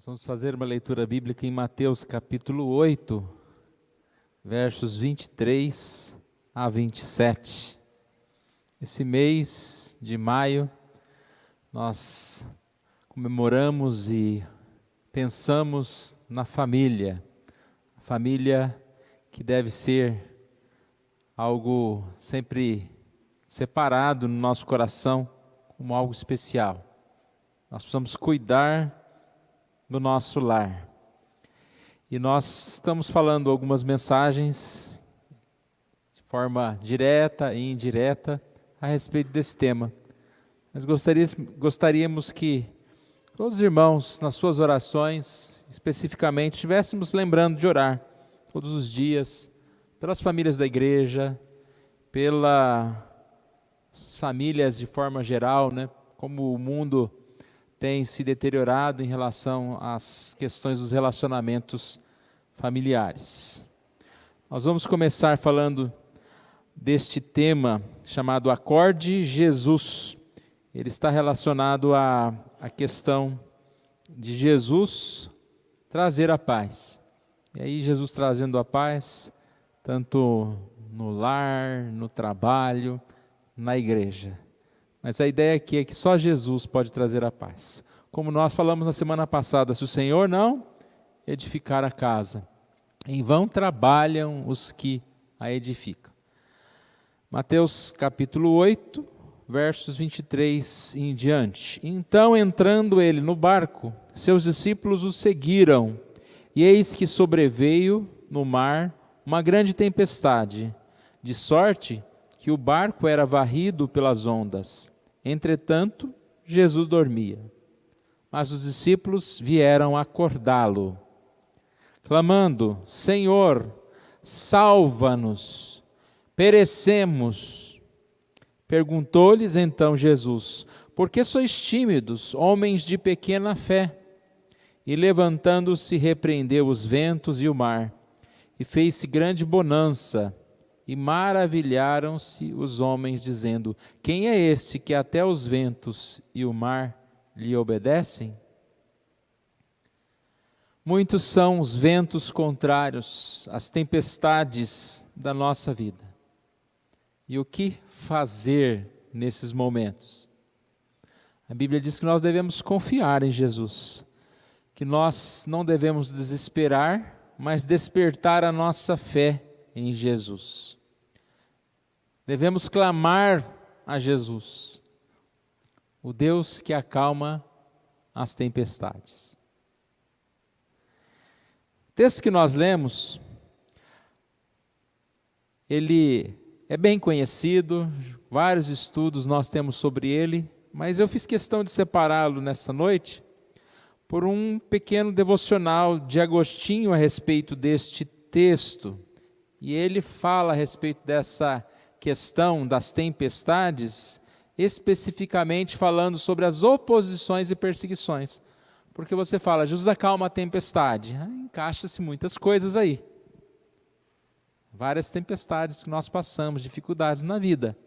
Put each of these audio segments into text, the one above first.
Nós vamos fazer uma leitura bíblica em Mateus capítulo 8, versos 23 a 27. Esse mês de maio, nós comemoramos e pensamos na família. A família que deve ser algo sempre separado no nosso coração, como algo especial. Nós precisamos cuidar do nosso lar. E nós estamos falando algumas mensagens de forma direta e indireta a respeito desse tema. Mas gostaríamos que todos os irmãos, nas suas orações, especificamente, estivéssemos lembrando de orar todos os dias, pelas famílias da igreja, pelas famílias de forma geral, né? Como o mundo tem se deteriorado em relação às questões dos relacionamentos familiares. Nós vamos começar falando deste tema chamado Acorde Jesus. Ele está relacionado à questão de Jesus trazer a paz. E aí Jesus trazendo a paz, tanto no lar, no trabalho, na igreja. Mas a ideia aqui é que só Jesus pode trazer a paz. Como nós falamos na semana passada, se o Senhor não edificar a casa, em vão trabalham os que a edificam. Mateus capítulo 8, versos 23 em diante. Então, entrando ele no barco, seus discípulos o seguiram, e eis que sobreveio no mar uma grande tempestade, de sorte que o barco era varrido pelas ondas. Entretanto, Jesus dormia. Mas os discípulos vieram acordá-lo, clamando: Senhor, salva-nos, perecemos. Perguntou-lhes então Jesus: por que sois tímidos, homens de pequena fé? E levantando-se, repreendeu os ventos e o mar, e fez-se grande bonança. E maravilharam-se os homens, dizendo: quem é este que até os ventos e o mar lhe obedecem? Muitos são os ventos contrários, as tempestades da nossa vida. E o que fazer nesses momentos? A Bíblia diz que nós devemos confiar em Jesus, que nós não devemos desesperar, mas despertar a nossa fé em Jesus. Devemos clamar a Jesus, o Deus que acalma as tempestades. O texto que nós lemos, ele é bem conhecido, vários estudos nós temos sobre ele, mas eu fiz questão de separá-lo nessa noite por um pequeno devocional de Agostinho a respeito deste texto. E ele fala a respeito dessa questão das tempestades, especificamente falando sobre as oposições e perseguições. Porque você fala, Jesus acalma a tempestade. Encaixa-se muitas coisas aí. Várias tempestades que nós passamos, dificuldades na vida.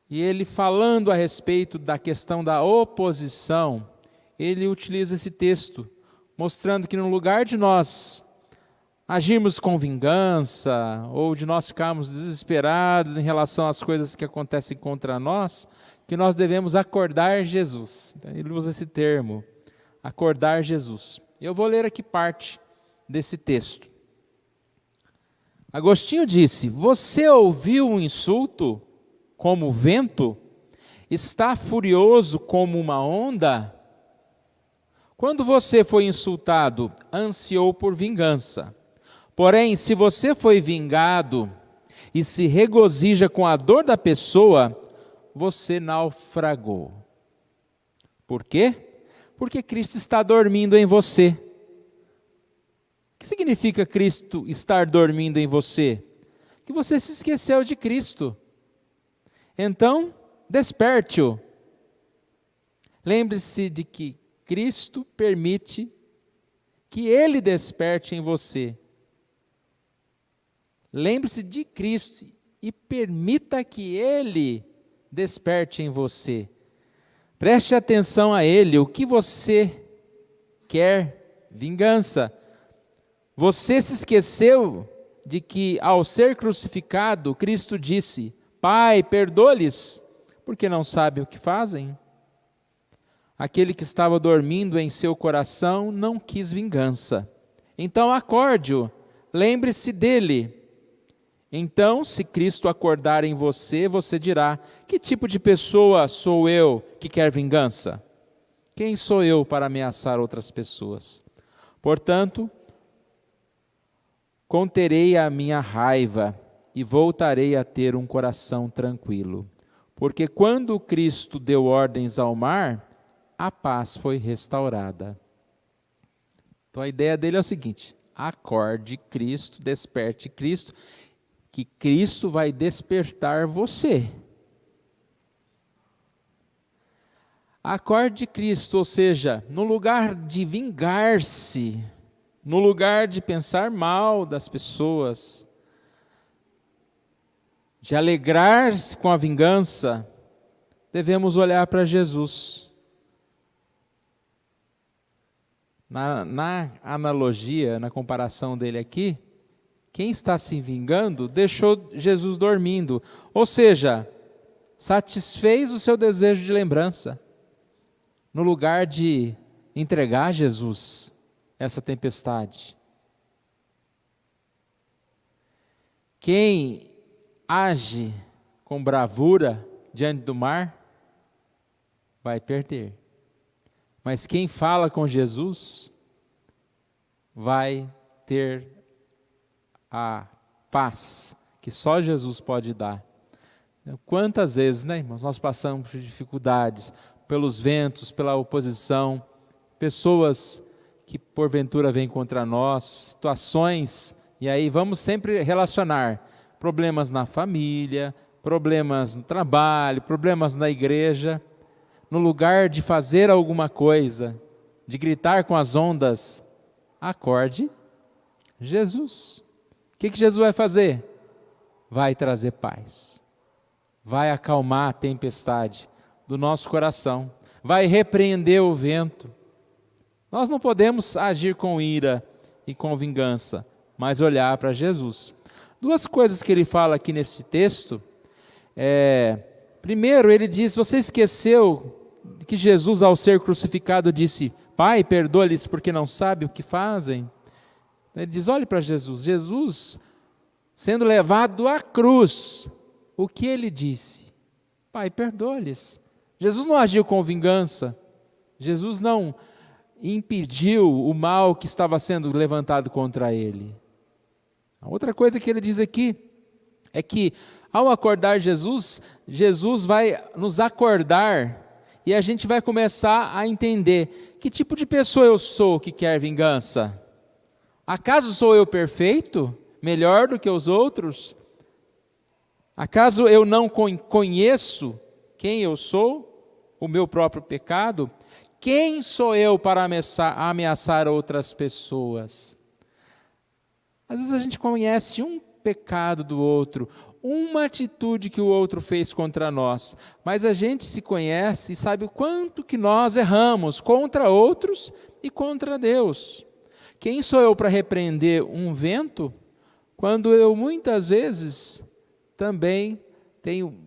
E ele falando a respeito da questão da oposição, ele utiliza esse texto, mostrando que no lugar de nós agirmos com vingança, ou de nós ficarmos desesperados em relação às coisas que acontecem contra nós, que nós devemos acordar Jesus. Então, ele usa esse termo, acordar Jesus. Eu vou ler aqui parte desse texto. Agostinho disse: você ouviu um insulto como o vento? Está furioso como uma onda? Quando você foi insultado, ansiou por vingança. Porém, se você foi vingado e se regozija com a dor da pessoa, você naufragou. Por quê? Porque Cristo está dormindo em você. O que significa Cristo estar dormindo em você? Que você se esqueceu de Cristo. Então, desperte-o. Lembre-se de que Cristo permite que Ele desperte em você. Lembre-se de Cristo e permita que Ele desperte em você. Preste atenção a Ele, o que você quer vingança. Você se esqueceu de que, ao ser crucificado, Cristo disse: Pai, perdoa-lhes, porque não sabem o que fazem? Aquele que estava dormindo em seu coração não quis vingança. Então acorde-o, lembre-se dele. Então, se Cristo acordar em você, você dirá: que tipo de pessoa sou eu que quer vingança? Quem sou eu para ameaçar outras pessoas? Portanto, conterei a minha raiva e voltarei a ter um coração tranquilo. Porque quando Cristo deu ordens ao mar, a paz foi restaurada. Então a ideia dele é o seguinte: acorde Cristo, desperte Cristo, que Cristo vai despertar você. Acorde Cristo, ou seja, no lugar de vingar-se, no lugar de pensar mal das pessoas, de alegrar-se com a vingança, devemos olhar para Jesus. Na analogia, na comparação dele aqui, quem está se vingando deixou Jesus dormindo, ou seja, satisfez o seu desejo de lembrança, no lugar de entregar a Jesus essa tempestade. Quem age com bravura diante do mar vai perder. Mas quem fala com Jesus vai ter a paz que só Jesus pode dar. Quantas vezes, né, irmãos, nós passamos por dificuldades, pelos ventos, pela oposição, pessoas que porventura vêm contra nós, situações, e aí vamos sempre relacionar problemas na família, problemas no trabalho, problemas na igreja. No lugar de fazer alguma coisa, de gritar com as ondas, acorde Jesus. O que Jesus vai fazer? Vai trazer paz, vai acalmar a tempestade do nosso coração, vai repreender o vento. Nós não podemos agir com ira e com vingança, mas olhar para Jesus. Duas coisas que ele fala aqui nesse texto. Primeiro, ele diz: você esqueceu que Jesus, ao ser crucificado, disse: Pai, perdoa-lhes porque não sabem o que fazem? Ele diz: olhe para Jesus. Jesus, sendo levado à cruz, o que ele disse? Pai, perdoa-lhes. Jesus não agiu com vingança. Jesus não impediu o mal que estava sendo levantado contra ele. A outra coisa que ele diz aqui é que, ao acordar Jesus, Jesus vai nos acordar e a gente vai começar a entender que tipo de pessoa eu sou que quer vingança. Acaso sou eu perfeito? Melhor do que os outros? Acaso eu não conheço quem eu sou? O meu próprio pecado? Quem sou eu para ameaçar outras pessoas? Às vezes a gente conhece um pecado do outro, uma atitude que o outro fez contra nós, mas a gente se conhece e sabe o quanto que nós erramos contra outros e contra Deus. Quem sou eu para repreender um vento, quando eu muitas vezes também tenho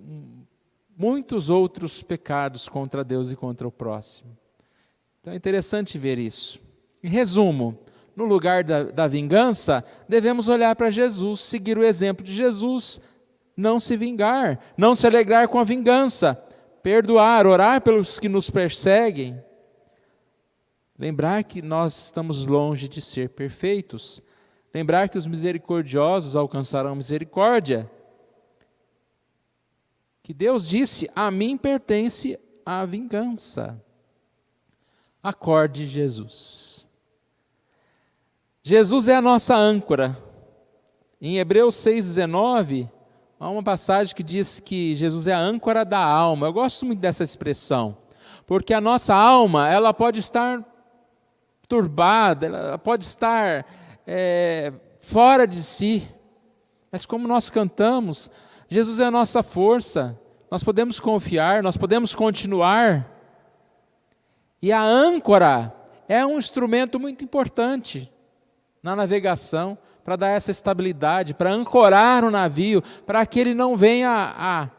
muitos outros pecados contra Deus e contra o próximo? Então é interessante ver isso. Em resumo, no lugar da vingança, devemos olhar para Jesus, seguir o exemplo de Jesus, não se vingar, não se alegrar com a vingança, perdoar, orar pelos que nos perseguem. Lembrar que nós estamos longe de ser perfeitos. Lembrar que os misericordiosos alcançarão misericórdia. Que Deus disse: a mim pertence a vingança. Acorde Jesus. Jesus é a nossa âncora. Em Hebreus 6,19, há uma passagem que diz que Jesus é a âncora da alma. Eu gosto muito dessa expressão, porque a nossa alma, ela pode estar turbada, ela pode estar fora de si, mas como nós cantamos, Jesus é a nossa força, nós podemos confiar, nós podemos continuar. E a âncora é um instrumento muito importante na navegação, para dar essa estabilidade, para ancorar o navio, para que ele não venha a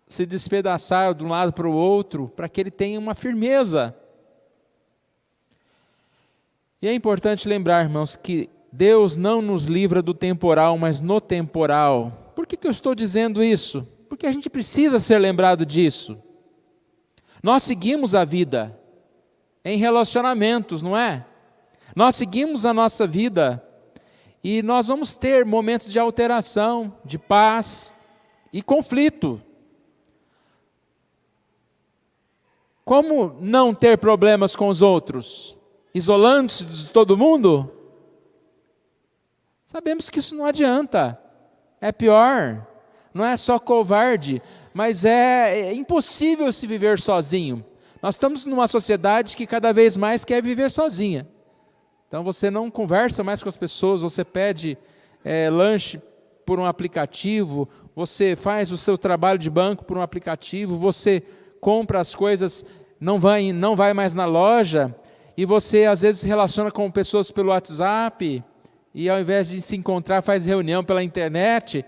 se despedaçar de um lado para o outro, para que ele tenha uma firmeza. E é importante lembrar, irmãos, que Deus não nos livra do temporal, mas no temporal. Por que eu estou dizendo isso? Porque a gente precisa ser lembrado disso. Nós seguimos a vida em relacionamentos, não é? Nós seguimos a nossa vida e nós vamos ter momentos de alteração, de paz e conflito. Como não ter problemas com os outros? Isolando-se de todo mundo? Sabemos que isso não adianta. É pior. Não é só covarde, mas é impossível se viver sozinho. Nós estamos numa sociedade que cada vez mais quer viver sozinha. Então você não conversa mais com as pessoas, você pede lanche por um aplicativo, você faz o seu trabalho de banco por um aplicativo, você compra as coisas, não vai mais na loja, e você às vezes se relaciona com pessoas pelo WhatsApp, e ao invés de se encontrar faz reunião pela internet.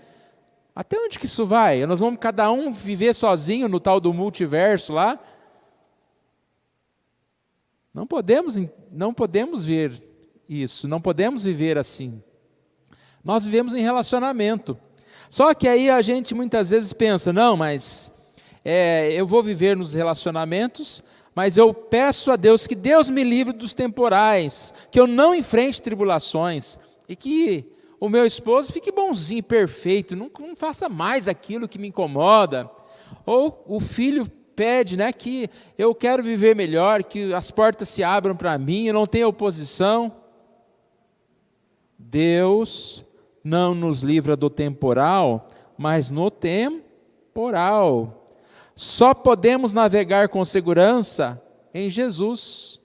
Até onde que isso vai? Nós vamos cada um viver sozinho no tal do multiverso lá? Não podemos ver isso, não podemos viver assim. Nós vivemos em relacionamento. Só que aí a gente muitas vezes pensa, não, mas eu vou viver nos relacionamentos, mas eu peço a Deus que Deus me livre dos temporais, que eu não enfrente tribulações, e que o meu esposo fique bonzinho, perfeito, não faça mais aquilo que me incomoda. Ou o filho pede, que eu quero viver melhor, que as portas se abram para mim, eu não tenho oposição. Deus não nos livra do temporal, mas no temporal. Só podemos navegar com segurança em Jesus.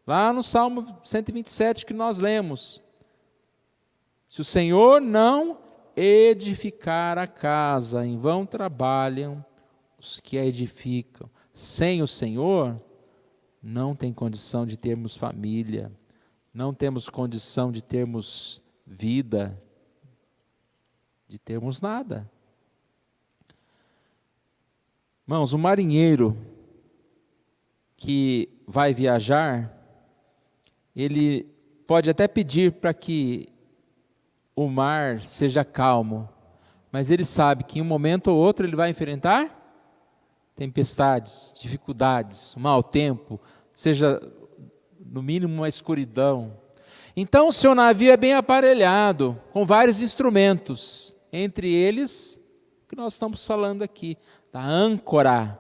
Lá no Salmo 127 que nós lemos. Se o Senhor não edificar a casa, em vão trabalham os que a edificam. Sem o Senhor, não tem condição de termos família, não temos condição de termos vida, de termos nada. Irmãos, o marinheiro que vai viajar, ele pode até pedir para que o mar seja calmo, mas ele sabe que em um momento ou outro ele vai enfrentar tempestades, dificuldades, um mau tempo, seja no mínimo uma escuridão. Então o seu navio é bem aparelhado, com vários instrumentos, entre eles, o que nós estamos falando aqui, da âncora.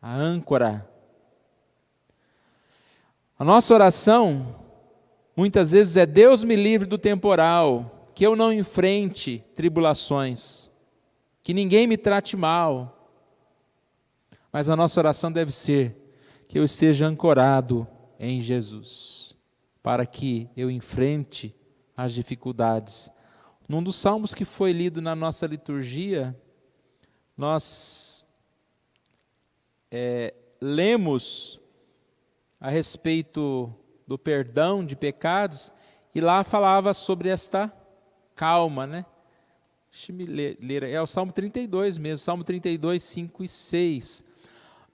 A âncora. A nossa oração, muitas vezes é: Deus me livre do temporal, que eu não enfrente tribulações, que ninguém me trate mal. Mas a nossa oração deve ser que eu esteja ancorado em Jesus, para que eu enfrente as dificuldades. Num dos salmos que foi lido na nossa liturgia, nós lemos a respeito do perdão de pecados, e lá falava sobre esta calma, Deixa-me ler, é o Salmo 32 mesmo, Salmo 32, 5 e 6.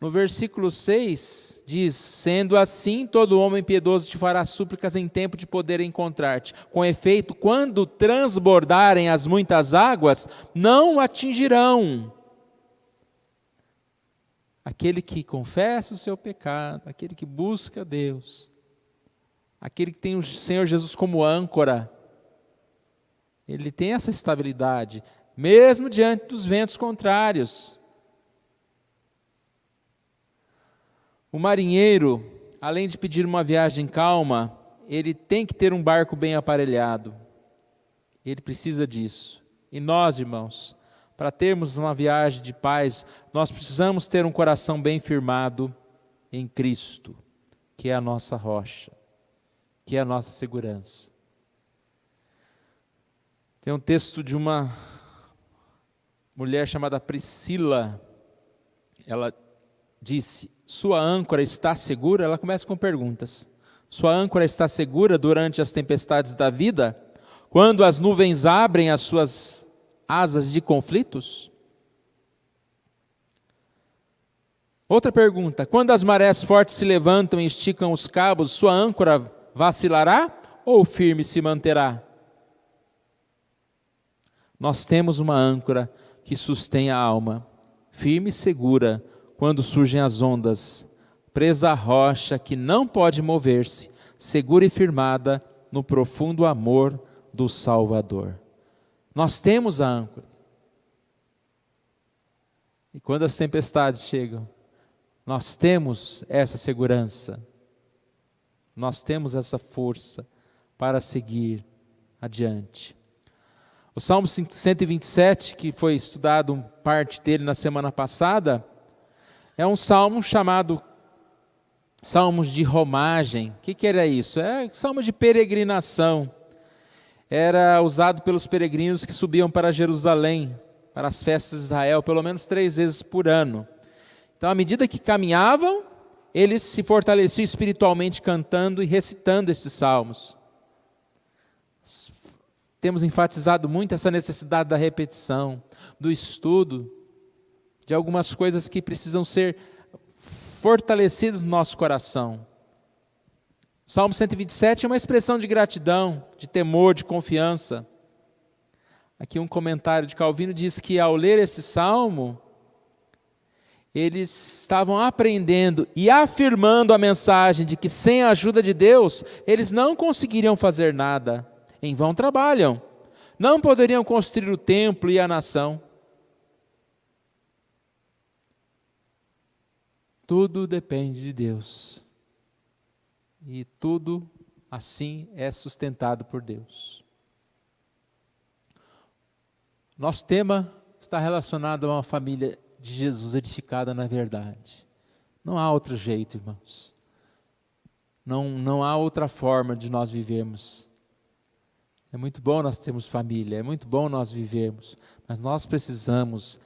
No versículo 6 diz: sendo assim, todo homem piedoso te fará súplicas em tempo de poder encontrar-te. Com efeito, quando transbordarem as muitas águas, não o atingirão. Aquele que confessa o seu pecado, aquele que busca Deus, aquele que tem o Senhor Jesus como âncora, ele tem essa estabilidade, mesmo diante dos ventos contrários. O marinheiro, além de pedir uma viagem calma, ele tem que ter um barco bem aparelhado. Ele precisa disso. E nós, irmãos, para termos uma viagem de paz, nós precisamos ter um coração bem firmado em Cristo, que é a nossa rocha, que é a nossa segurança. Tem um texto de uma mulher chamada Priscila. Ela disse: sua âncora está segura? Ela começa com perguntas. Sua âncora está segura durante as tempestades da vida, quando as nuvens abrem as suas asas de conflitos? Outra pergunta: quando as marés fortes se levantam e esticam os cabos, sua âncora vacilará ou firme se manterá? Nós temos uma âncora que sustém a alma, firme e segura quando surgem as ondas, presa à rocha que não pode mover-se, segura e firmada no profundo amor do Salvador. Nós temos a âncora. E quando as tempestades chegam, nós temos essa segurança, nós temos essa força para seguir adiante. O Salmo 127, que foi estudado parte dele na semana passada, é um salmo chamado Salmos de Romagem. O que era isso? É salmo de peregrinação. Era usado pelos peregrinos que subiam para Jerusalém, para as festas de Israel, pelo menos 3 vezes por ano. Então, à medida que caminhavam, eles se fortaleciam espiritualmente cantando e recitando esses salmos. Temos enfatizado muito essa necessidade da repetição, do estudo, de algumas coisas que precisam ser fortalecidas no nosso coração. O Salmo 127 é uma expressão de gratidão, de temor, de confiança. Aqui um comentário de Calvino diz que ao ler esse salmo, eles estavam aprendendo e afirmando a mensagem de que sem a ajuda de Deus, eles não conseguiriam fazer nada. Em vão trabalham, não poderiam construir o templo e a nação. Tudo depende de Deus. E tudo assim é sustentado por Deus. Nosso tema está relacionado a uma família de Jesus edificada na verdade. Não há outro jeito, irmãos. Não há outra forma de nós vivermos. É muito bom nós termos família, é muito bom nós vivermos, mas nós precisamos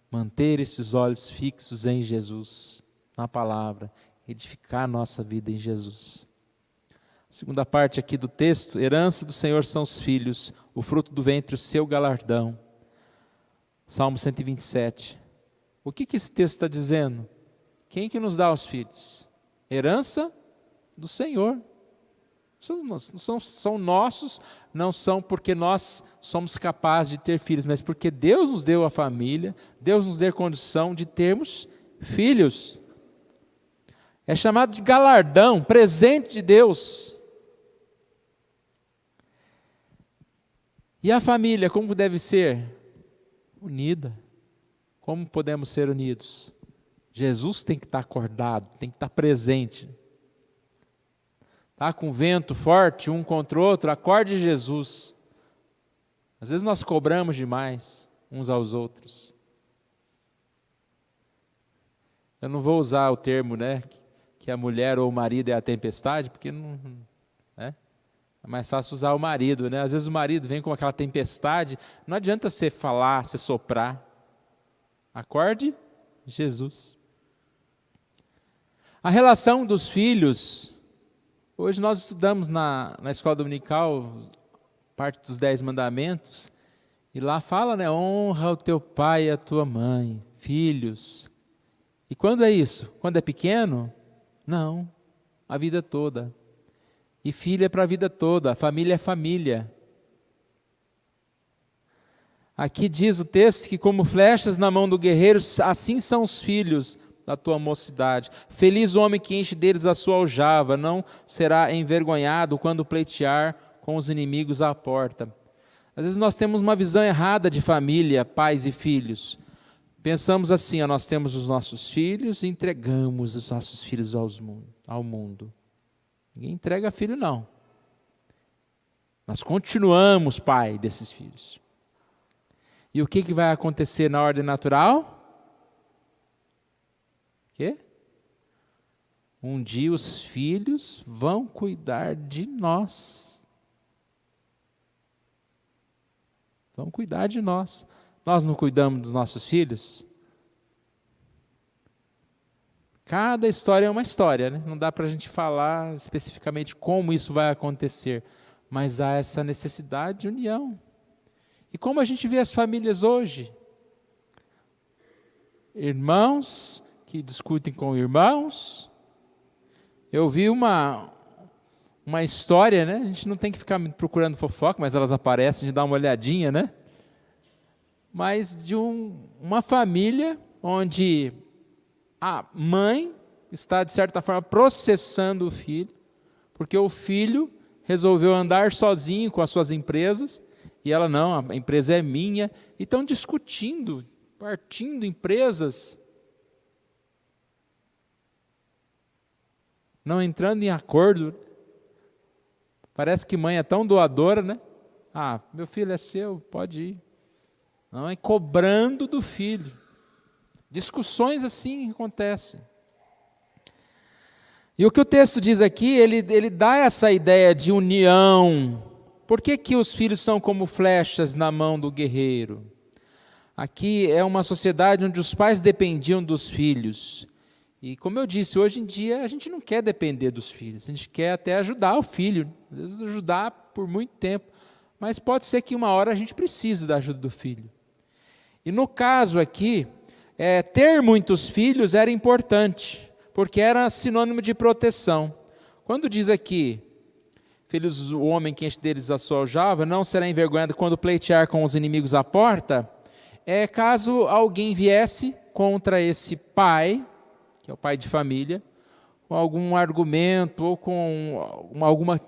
manter esses olhos fixos em Jesus, na palavra, edificar a nossa vida em Jesus. A segunda parte aqui do texto: herança do Senhor são os filhos, o fruto do ventre o seu galardão. Salmo 127. O que esse texto está dizendo? Quem que nos dá os filhos? Herança do Senhor. São nossos, não são porque nós somos capazes de ter filhos, mas porque Deus nos deu a família, Deus nos deu condição de termos filhos. É chamado de galardão, presente de Deus. E a família, como deve ser? Unida. Como podemos ser unidos? Jesus tem que estar acordado, tem que estar presente. Está com vento forte, um contra o outro, acorde Jesus. Às vezes nós cobramos demais uns aos outros. Eu não vou usar o termo, que a mulher ou o marido é a tempestade, porque não, é mais fácil usar o marido, Às vezes o marido vem com aquela tempestade, não adianta você falar, você soprar. Acorde Jesus. A relação dos filhos. Hoje nós estudamos na escola dominical parte dos 10 mandamentos, e lá fala, honra o teu pai e a tua mãe, filhos. E quando é isso? Quando é pequeno? Não, a vida toda. E filho é para a vida toda, a família é família. Aqui diz o texto que como flechas na mão do guerreiro, assim são os filhos da tua mocidade. Feliz o homem que enche deles a sua aljava, não será envergonhado quando pleitear com os inimigos à porta. Às vezes nós temos uma visão errada de família, pais e filhos. Pensamos assim: nós temos os nossos filhos e entregamos os nossos filhos ao mundo. Ninguém entrega filho, não. Nós continuamos pai desses filhos. E o que vai acontecer na ordem natural? Quê? Um dia os filhos vão cuidar de nós. Vão cuidar de nós. Nós não cuidamos dos nossos filhos? Cada história é uma história, né? Não dá para a gente falar especificamente como isso vai acontecer, mas há essa necessidade de união. E como a gente vê as famílias hoje? Irmãos que discutem com irmãos. Eu vi uma história, né? A gente não tem que ficar procurando fofoca, mas elas aparecem, a gente dá uma olhadinha, né? Mas de uma família onde a mãe está, de certa forma, processando o filho, porque o filho resolveu andar sozinho com as suas empresas, e ela não, a empresa é minha, e estão discutindo, partindo empresas, não entrando em acordo. Parece que mãe é tão doadora, né? Ah, meu filho é seu, pode ir. Não, é cobrando do filho. Discussões assim acontecem. E o que o texto diz aqui, ele dá essa ideia de união. Por que que os filhos são como flechas na mão do guerreiro? Aqui é uma sociedade onde os pais dependiam dos filhos. E como eu disse, hoje em dia a gente não quer depender dos filhos, a gente quer até ajudar o filho, às vezes ajudar por muito tempo, mas pode ser que uma hora a gente precise da ajuda do filho. E no caso aqui, ter muitos filhos era importante, porque era sinônimo de proteção. Quando diz aqui, filhos o homem que enche deles a sua aljava, não será envergonhado quando pleitear com os inimigos à porta, caso alguém viesse contra esse pai, que é o pai de família, com algum argumento ou com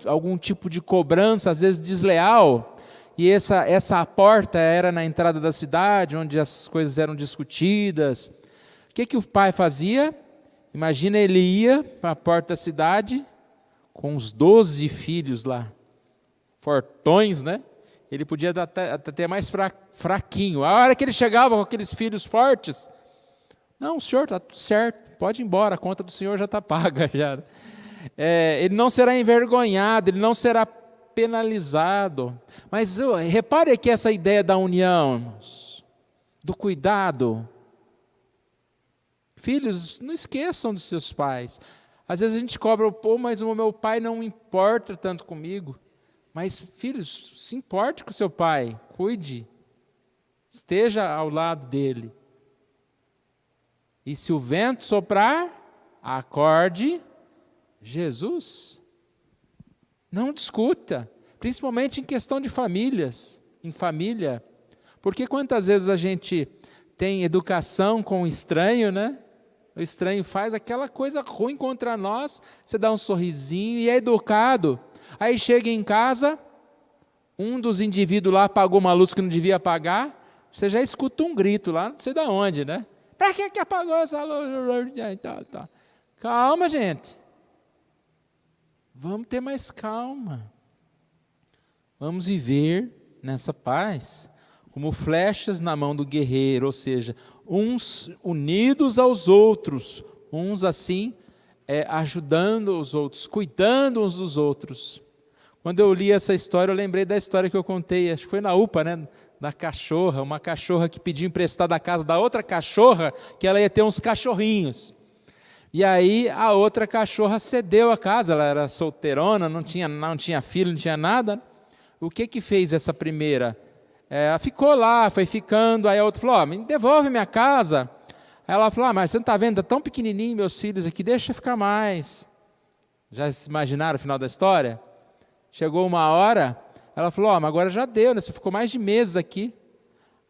algum tipo de cobrança, às vezes desleal, e essa porta era na entrada da cidade, onde as coisas eram discutidas. O que o pai fazia? Imagina, ele ia para a porta da cidade, com os 12 filhos lá, fortões, né? Ele podia até mais fraquinho. A hora que ele chegava com aqueles filhos fortes, não, o senhor está tudo certo, pode ir embora, a conta do senhor já está paga. Já. Ele não será envergonhado, ele não será penalizado. Mas repare aqui essa ideia da união, irmãos, do cuidado. Filhos, não esqueçam dos seus pais. Às vezes a gente cobra, mas o meu pai não importa tanto comigo. Mas, filhos, se importe com o seu pai, cuide, esteja ao lado dele. E se o vento soprar, acorde Jesus. Não discuta, principalmente em questão de famílias, em família. Porque quantas vezes a gente tem educação com o estranho, né? O estranho faz aquela coisa ruim contra nós, você dá um sorrisinho e é educado. Aí chega em casa, um dos indivíduos lá apagou uma luz que não devia apagar, você já escuta um grito lá, não sei de onde, né? Para que apagou essa luz? Calma, gente. Vamos ter mais calma. Vamos viver nessa paz, como flechas na mão do guerreiro, ou seja, uns unidos aos outros, uns assim, ajudando os outros, cuidando uns dos outros. Quando eu li essa história, eu lembrei da história que eu contei, acho que foi na UPA, né? Da cachorra, uma cachorra que pediu emprestado a casa da outra cachorra, que ela ia ter uns cachorrinhos. E aí a outra cachorra cedeu a casa, ela era solteirona, não tinha filho, não tinha nada. O que fez essa primeira? Ela ficou lá, foi ficando, aí a outra falou, me devolve minha casa. Aí ela falou, mas você não está vendo, está tão pequenininho meus filhos aqui, deixa eu ficar mais. Já se imaginaram o final da história? Chegou uma hora, ela falou, mas agora já deu, né? Você ficou mais de meses aqui.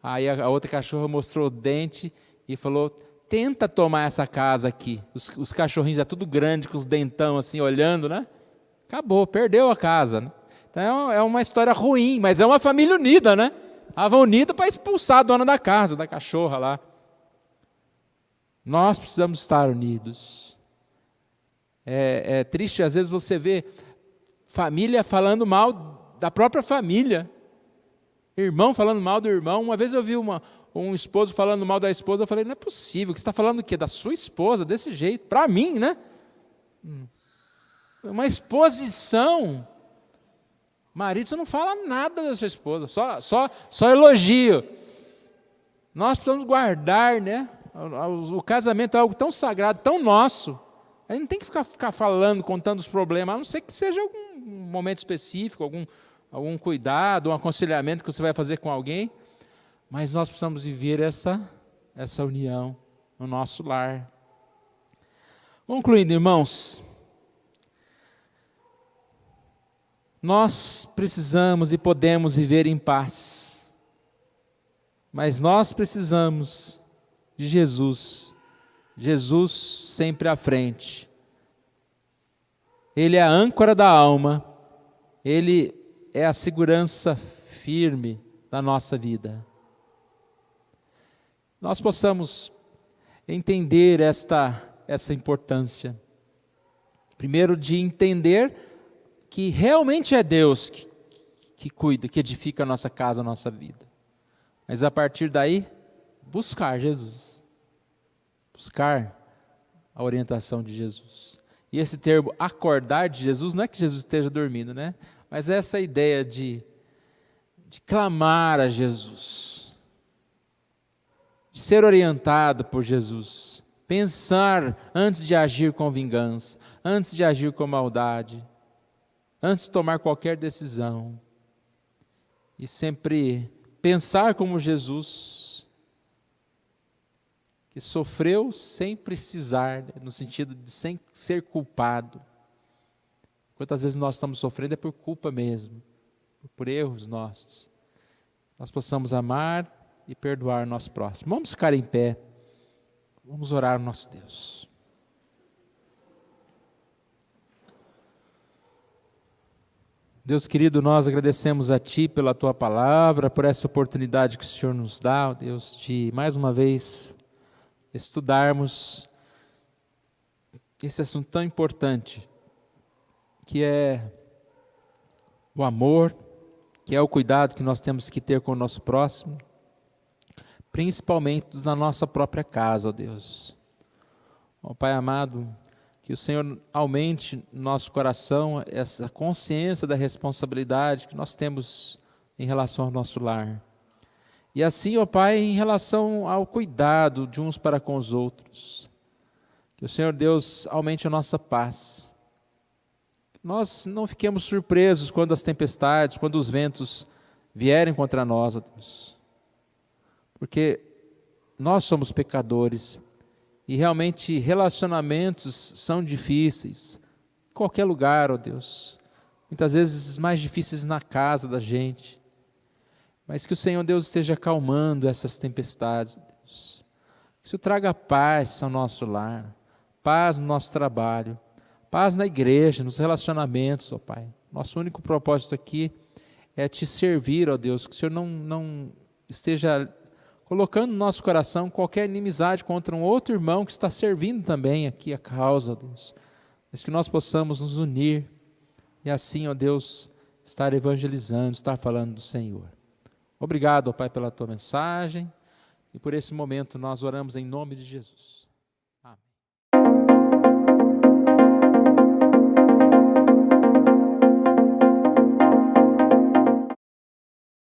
Aí a outra cachorra mostrou o dente e falou, tenta tomar essa casa aqui. Os cachorrinhos é tudo grande, com os dentão assim, olhando, né? Acabou, perdeu a casa, né? Então é uma história ruim, mas é uma família unida, né? Estava unida para expulsar a dona da casa, da cachorra lá. Nós precisamos estar unidos. É triste, às vezes você vê família falando mal da própria família. Irmão falando mal do irmão. Uma vez eu vi um esposo falando mal da esposa, eu falei, não é possível, que você está falando o quê? Da sua esposa, desse jeito, para mim, né? Uma exposição. Marido, você não fala nada da sua esposa, só elogio. Nós precisamos guardar, né, O casamento é algo tão sagrado, tão nosso. A gente não tem que ficar falando, contando os problemas, a não ser que seja algum momento específico, algum cuidado, um aconselhamento que você vai fazer com alguém. Mas nós precisamos viver essa união no nosso lar. Concluindo, irmãos, nós precisamos e podemos viver em paz, mas nós precisamos de Jesus sempre à frente. Ele é a âncora da alma, Ele é a segurança firme da nossa vida. Nós possamos entender essa importância. Primeiro, de entender que realmente é Deus que cuida, que edifica a nossa casa, a nossa vida. Mas a partir daí, buscar Jesus. Buscar a orientação de Jesus. E esse termo acordar de Jesus, não é que Jesus esteja dormindo, né? Mas é essa ideia de clamar a Jesus. De ser orientado por Jesus. Pensar antes de agir com vingança, antes de agir com maldade, antes de tomar qualquer decisão. E sempre pensar como Jesus, que sofreu sem precisar, no sentido de sem ser culpado. Quantas vezes nós estamos sofrendo é por culpa mesmo, por erros nossos. Nós possamos amar e perdoar o nosso próximo. Vamos ficar em pé, vamos orar ao nosso Deus. Deus querido, nós agradecemos a Ti pela Tua palavra, por essa oportunidade que o Senhor nos dá, ó Deus, de mais uma vez estudarmos esse assunto tão importante, que é o amor, que é o cuidado que nós temos que ter com o nosso próximo, principalmente na nossa própria casa, ó Deus. Ó Pai amado, que o Senhor aumente no nosso coração essa consciência da responsabilidade que nós temos em relação ao nosso lar. E assim, ó Pai, em relação ao cuidado de uns para com os outros. Que o Senhor Deus aumente a nossa paz. Que nós não fiquemos surpresos quando as tempestades, quando os ventos vierem contra nós, ó Deus. Porque nós somos pecadores. E realmente relacionamentos são difíceis, em qualquer lugar, ó Deus. Muitas vezes mais difíceis na casa da gente. Mas que o Senhor Deus esteja acalmando essas tempestades, ó Deus. Que isso traga paz ao nosso lar, paz no nosso trabalho, paz na igreja, nos relacionamentos, ó Pai. Nosso único propósito aqui é Te servir, ó Deus. Que o Senhor não esteja colocando no nosso coração qualquer inimizade contra um outro irmão que está servindo também aqui a causa, ó Deus. Mas que nós possamos nos unir e assim, ó Deus, estar evangelizando, estar falando do Senhor. Obrigado, ó Pai, pela Tua mensagem e por esse momento nós oramos em nome de Jesus.